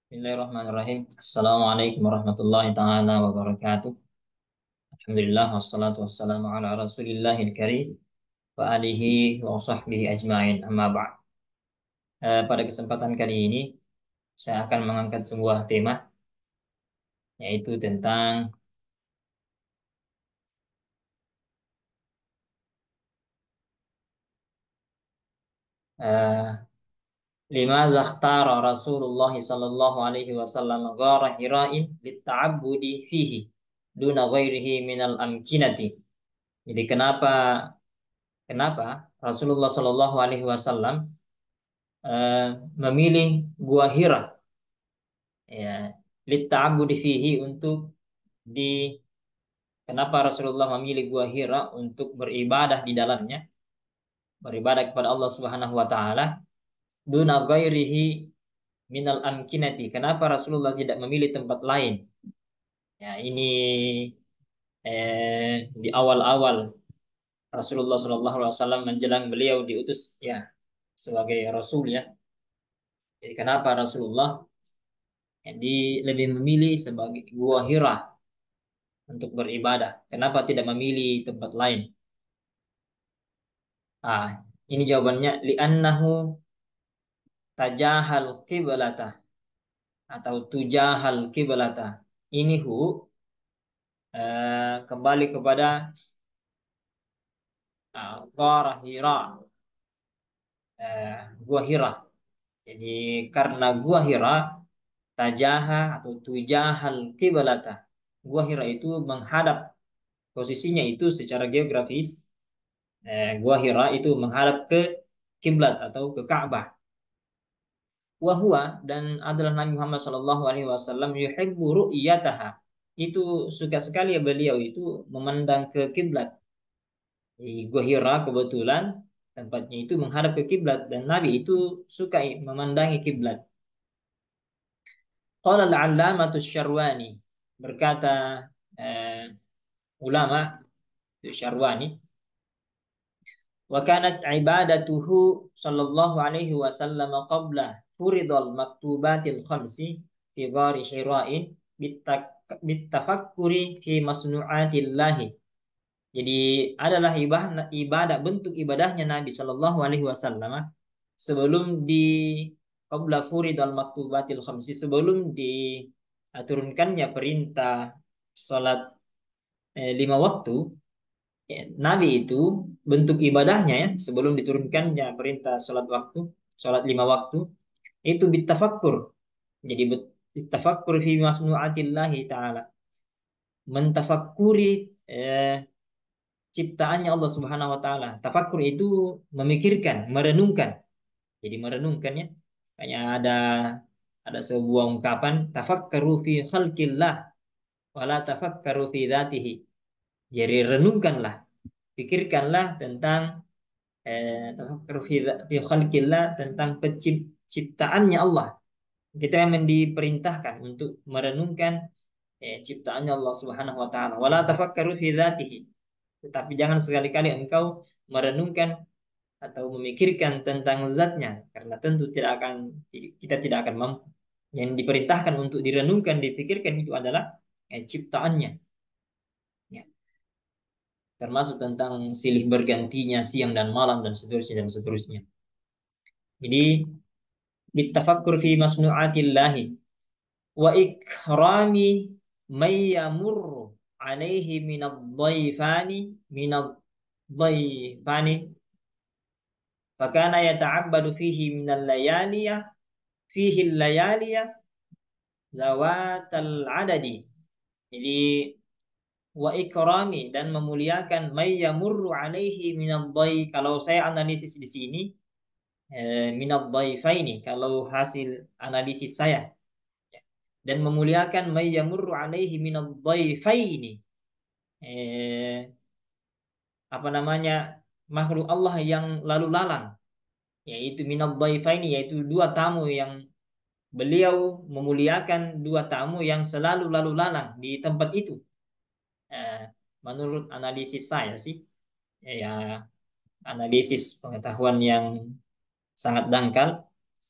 Bismillahirrahmanirrahim. Assalamualaikum warahmatullahi taala wabarakatuh. Alhamdulillah wassalatu wassalamu ala Rasulillahil karim wa alihi wa sahbihi ajmain. Amma ba'd. Pada kesempatan kali ini saya akan mengangkat sebuah tema yaitu tentang uh, lima zakhtara Rasulullah sallallahu alaihi wasallam ghara hira'in litta'abbudi fihi duna ghairihi minal amkinati. Jadi kenapa Rasulullah sallallahu alaihi wasallam eh, memilih gua Hira, ya, litta'abbudi fihi untuk di kenapa Rasulullah memilih gua Hira untuk beribadah di dalamnya, beribadah kepada Allah Subhanahu wa taala duna ghairihi minal amkinati. Kenapa Rasulullah tidak memilih tempat lain? Ya, ini di awal-awal Rasulullah Shallallahu alaihi wasallam menjelang beliau diutus ya sebagai rasul ya. Jadi kenapa Rasulullah lebih memilih sebagai gua Hira untuk beribadah. Kenapa tidak memilih tempat lain? Ah, ini jawabannya li'annahu tajahal qiblata atau tujahal qiblata. Ini kembali kepada Ghar Hira, Gua Hira. Jadi karena Gua Hira tajaha atau tujahal qiblata. Gua Hira itu menghadap posisinya itu secara geografis. Gua Hira itu menghadap ke kiblat atau ke Ka'bah. Wahwa dan adalah Nabi Muhammad Shallallahu Alaihi Wasallam yuhibbu ru'yataha. Itu suka sekali ya beliau itu memandang ke kiblat. Di Gua Hira kebetulan tempatnya itu menghadap ke kiblat dan Nabi itu suka memandangi kiblat. Qala al-'allamatu Syarwani, berkata eh, ulama Syarwani, wa kanat ibadatuhu sallallahu alaihi wasallam qabla furidal maktubatil khamsi fi ghari hira'in bitafakkuri fi masnu'atillahi. Jadi adalah ibadah bentuk ibadahnya Nabi Shallallahu alaihi wasallam sebelum di qabla furidal maktubatil khamsi, sebelum diturunkannya perintah salat lima waktu. Nabi itu bentuk ibadahnya ya sebelum diturunkannya perintah sholat lima waktu itu bitafakkur. Jadi bitafakkur fi masnu'atillahi ta'ala. Mentafakuri ciptaannya Allah Subhanahu wa taala. Tafakkur itu memikirkan, merenungkan. Jadi merenungkan ya. Kayak ada sebuah ungkapan tafakkaru fi khalqillah wala tafakkaru fi dzatihi. Jadi renungkanlah, pikirkanlah tentang tafakkur fi khalqillah, tentang penciptaannya Allah. Kita memang diperintahkan untuk merenungkan ciptaannya Allah Subhanahu wa taala. Wala tafakkaru fi dzatihi. Tetapi jangan sekali-kali engkau merenungkan atau memikirkan tentang zatnya karena tentu kita tidak akan mampu. Yang diperintahkan untuk direnungkan, dipikirkan itu adalah ciptaannya. Ya. Termasuk tentang silih bergantinya siang dan malam dan seterusnya dan seterusnya. Jadi bitafakkur fi masnu'atillahi wa ikrami may yamurru alaihi minadh-dhaifani fakana yata'abbadu fihi al-layaliya zawatal adadi. Jadi wa ikrami dan memuliakan may yamurru alaihi minadh-dhaif. Kalau saya analisis di sini minadh-dhaifaini, kalau hasil analisis saya, dan memuliakan may yamurru alaihi minadh-dhaifaini, eh, apa namanya, makhluk Allah yang lalu lalang, yaitu minadh-dhaifaini, yaitu dua tamu yang beliau memuliakan, dua tamu yang selalu lalu lalang di tempat itu. Eh, Menurut analisis saya sih, ya analisis pengetahuan yang sangat dangkal,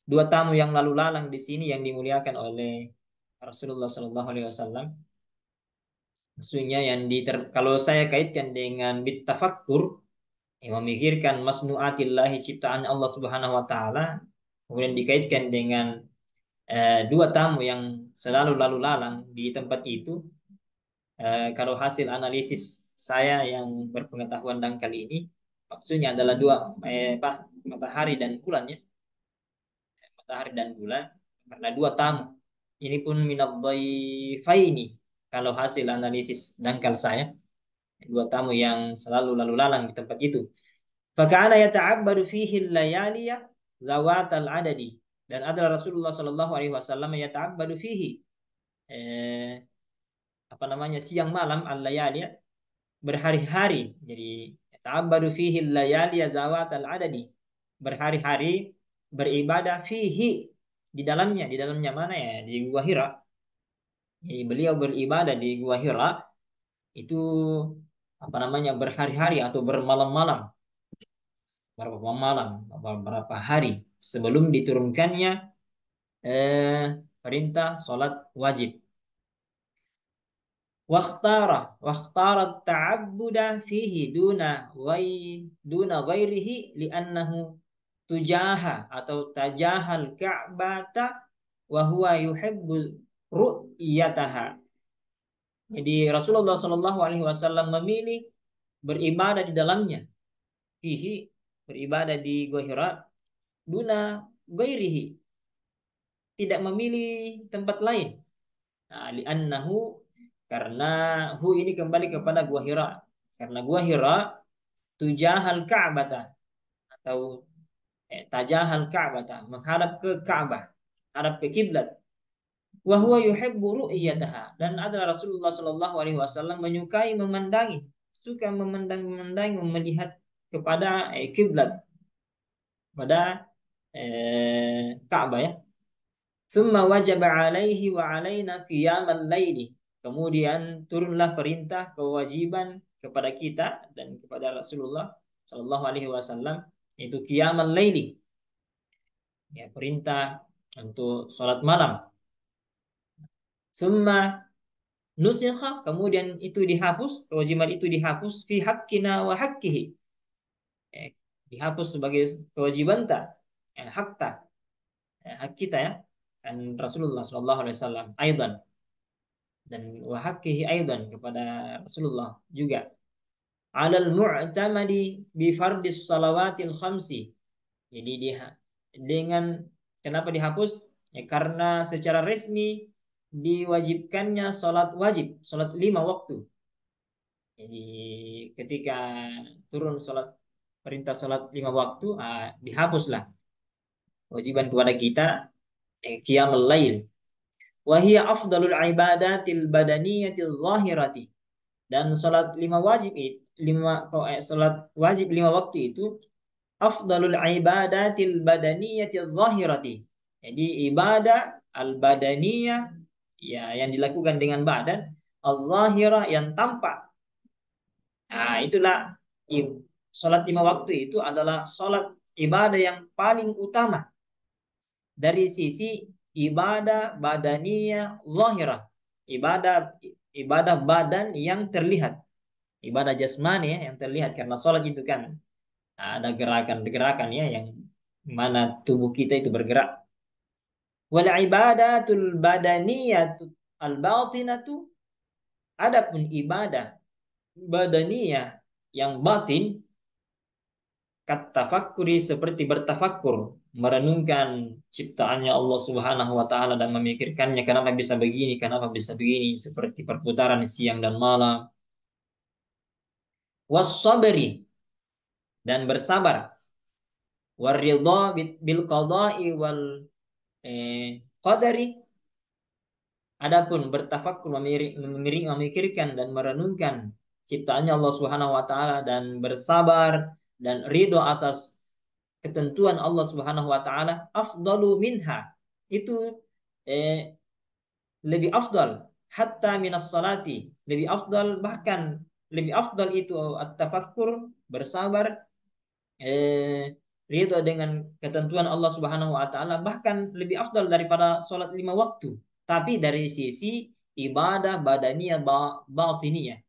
dua tamu yang lalu lalang di sini yang dimuliakan oleh Rasulullah Shallallahu Alaihi Wasallam. Maksudnya yang kalau saya kaitkan dengan bitafakkur, memikirkan masnuatillahi ciptaan Allah Subhanahu Wa Taala, kemudian dikaitkan dengan dua tamu yang selalu lalu lalang di tempat itu. Kalau hasil analisis saya yang berpengetahuan dangkal ini, maksudnya adalah dua matahari dan bulan ya, matahari dan bulan karena dua tamu. Ini pun minad dhaifaini kalau hasil analisis dangkal saya, dua tamu yang selalu lalu lalang di tempat itu. Fakana yata'abbadu fihi layaliya zawatal adadi, dan adalah Rasulullah Shallallahu Alaihi Wasallam yata'abbadu fihi eh, siang malam al-layali, berhari-hari. Jadi ta'abbadu fihi layali zawat al-adadi, berhari-hari beribadah fihi, di dalamnya mana ya, di Gua Hira. Jadi beliau beribadah di Gua Hira itu berhari-hari atau bermalam-malam, beberapa malam, beberapa hari sebelum diturunkannya eh, perintah sholat wajib. Wakhtara ta'abbuda fihi duna ghairihi li'annahu tujaha atau tajahal ka'bata wa huwa yuhibbu ru'yataha. Jadi Rasulullah Shallallahu Alaihi Wasallam memilih beribadah di dalamnya, fihi, beribadah di Gua Hira, duna ghairihi, tidak memilih tempat lain. Nah, li'annahu, karena hu ini kembali kepada Gua Hira. Karena Gua Hira tujahal Ka'bah atau tajahal Ka'bah, menghadap ke Ka'bah, menghadap ke kiblat. Wa huwa yuhibbu ru'yataha, dan adalah Rasulullah Shallallahu Alaihi Wasallam menyukai memandangi, suka memandang melihat kepada kiblat, pada Ka'bah ya. Thumma wajaba alaihi wa alaina qiyamal laili. Kemudian turunlah perintah kewajiban kepada kita dan kepada Rasulullah Shallallahu Alaihi Wasallam, yaitu qiyamal laili, ya, perintah untuk sholat malam. Thumma nusikha, kemudian itu dihapus, kewajiban itu dihapus fi haqqina wa haqqihi, dihapus sebagai kewajiban ta, hak ta, hak kita ya, dan Rasulullah Shallallahu Alaihi Wasallam aidan, dan wahakihi aidan kepada Rasulullah juga. Alal mu'tamadi bi fardis salawatil khamsi. Jadi dia dengan, kenapa dihapus? Ya, karena secara resmi diwajibkannya salat wajib, salat 5 waktu. Jadi ketika turun salat, perintah salat 5 waktu, dihapuslah kewajiban kepada kita qiyamul lail. Wahia afdalul ibadatil badaniyatil zahirati, dan salat 5 wajib itu, salat wajib 5 waktu itu afdalul ibadatil badaniyatil zahirati, jadi ibadah al badaniyah, ya, yang dilakukan dengan badan, al zahirah, yang tampak. Itulah salat 5 waktu itu adalah salat ibadah yang paling utama dari sisi ibadah badaniyah zahirah, ibadah ibadah badan yang terlihat, ibadah jasmani ya, yang terlihat, karena sholat itu kan ada gerakan-gerakan ya, yang mana tubuh kita itu bergerak. Wal ibadatul badaniyah al batinatu, adapun ibadah badaniyah yang batin, katafakuri, seperti bertafakkur, merenungkan ciptaannya Allah Subhanahu wa taala dan memikirkannya, kenapa bisa begini, kenapa bisa begini, seperti perputaran siang dan malam. Was-sabri, dan bersabar. Waridha bil qada'i wal qadari, adapun bertafakkur, memikirkan dan merenungkan ciptaannya Allah Subhanahu wa taala dan bersabar dan ridho atas ketentuan Allah Subhanahu wa taala, afdalu minha, itu lebih afdal, hatta minas salati, lebih afdal, bahkan lebih afdal itu at-tafakkur, bersabar, ridho dengan ketentuan Allah Subhanahu wa taala bahkan lebih afdal daripada sholat 5 waktu. Tapi dari sisi ibadah badaniyah batiniyah.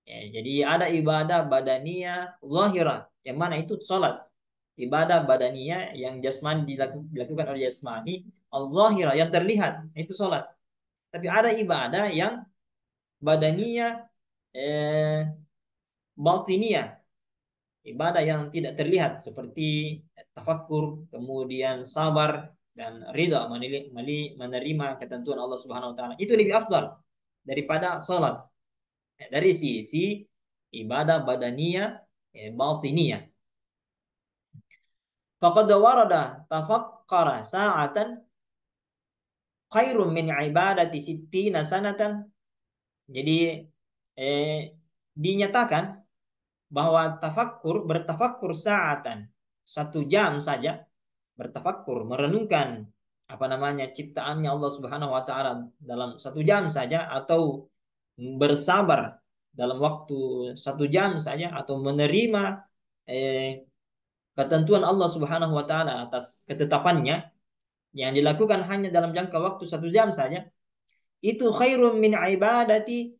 Ya, jadi ada ibadah badaniyah zahirah yang mana itu sholat. Ibadah badaniyah yang jasmani dilakukan oleh jasmani, al-zahirah yang terlihat itu sholat. Tapi ada ibadah yang badaniyah eh, batiniyah, ibadah yang tidak terlihat seperti tafakkur, kemudian sabar dan ridha menerima ketentuan Allah Subhanahu wa taala. Itu lebih afdal daripada sholat. Dari sisi ibadah badaniyah batiniyah. Faqad warada tafakkara sa'atan khairum min ibadati sittina sanatan. Jadi eh, dinyatakan bahwa bertafakkur sa'atan 1 jam saja, bertafakkur merenungkan apa namanya ciptaannya Allah Subhanahu wa taala dalam 1 jam saja, atau bersabar dalam waktu 1 jam saja, atau menerima eh, ketentuan Allah Subhanahu wa taala atas ketetapannya yang dilakukan hanya dalam jangka waktu 1 jam saja, itu khairum min ibadati,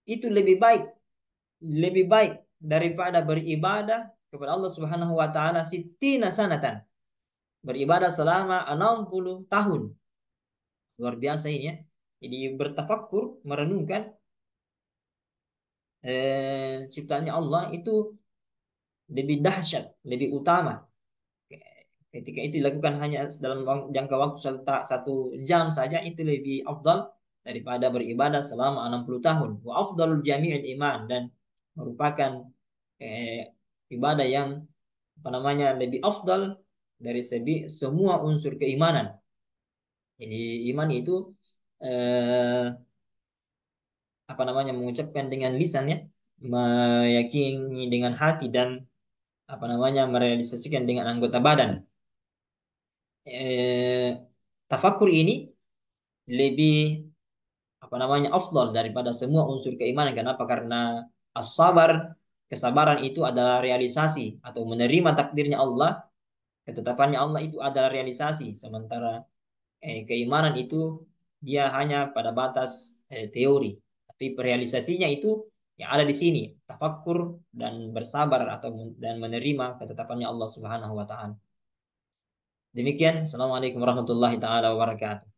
itu lebih baik daripada beribadah kepada Allah Subhanahu wa taala sittina sanatan, beribadah selama 60 tahun. Luar biasa ini ya. Jadi bertafakkur, merenungkan ciptaannya Allah itu lebih dahsyat, lebih utama. Ketika itu dilakukan hanya dalam jangka waktu 1 jam saja, itu lebih afdal daripada beribadah selama 60 tahun. Wa afdalul jami'il iman, dan merupakan ibadah yang apa namanya lebih afdal dari semua unsur keimanan. Jadi iman itu eh, apa namanya mengucapkan dengan lisan ya, meyakini dengan hati, dan apa namanya merealisasikan dengan anggota badan. Eh, Tafakur ini lebih apa namanya afdal daripada semua unsur keimanan. Kenapa? Karena as-sabar, kesabaran itu adalah realisasi atau menerima takdirnya Allah, ketetapannya Allah itu adalah realisasi. Sementara keimanan itu dia hanya pada batas teori, tapi realisasinya itu yang ada di sini, tafakur dan bersabar atau dan menerima ketetapannya Allah Subhanahu wa taala. Demikian, Assalamualaikum warahmatullahi taala wabarakatuh.